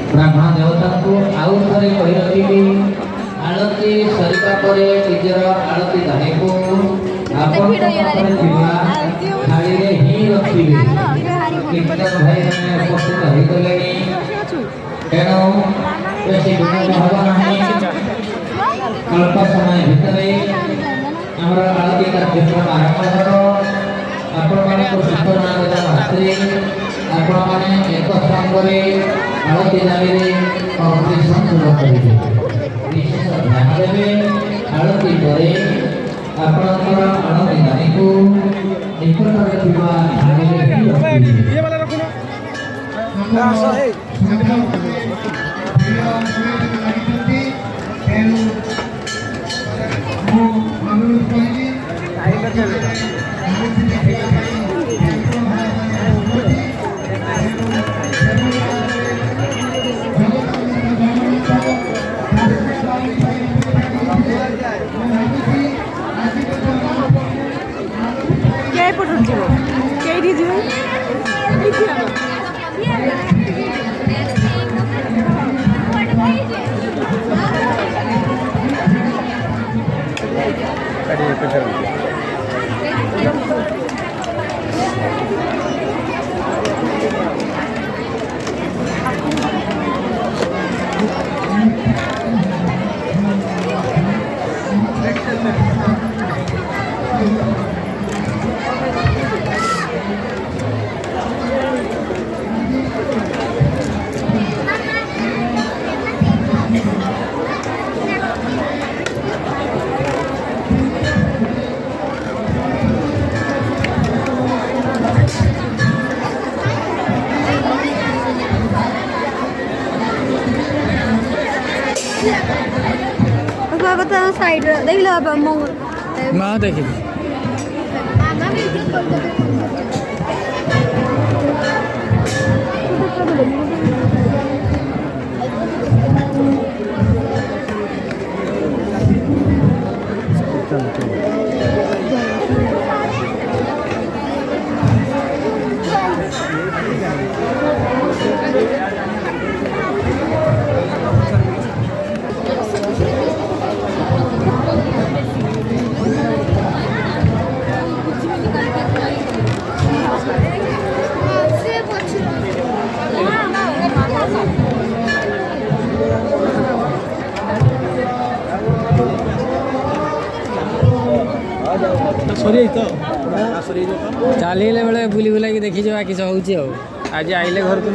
ब्राह्मण देवता को आउ थे कही रखी आलती सरिता पर निजर आलती दानी को थाली ही रखिए कीर्तन भाई मैंने उपस्थित होते तेणु बेसी विलम्ब हम ना अल्प समय भितर आमर आलती कार्यक्रम आरंभ हो आपण सूचना देता मात्रे आपण मैंने एक संगे आलती दानी कॉम्पिटिशन शुरू करेंगे विशेष ध्यान देवे आलती पर आपणकर आलती दानी को निकट ये वाला रखो ना साइड देख लो अब माँ देखिए चलिए बेले बुली बुला देखी जा कि आज आइले घर को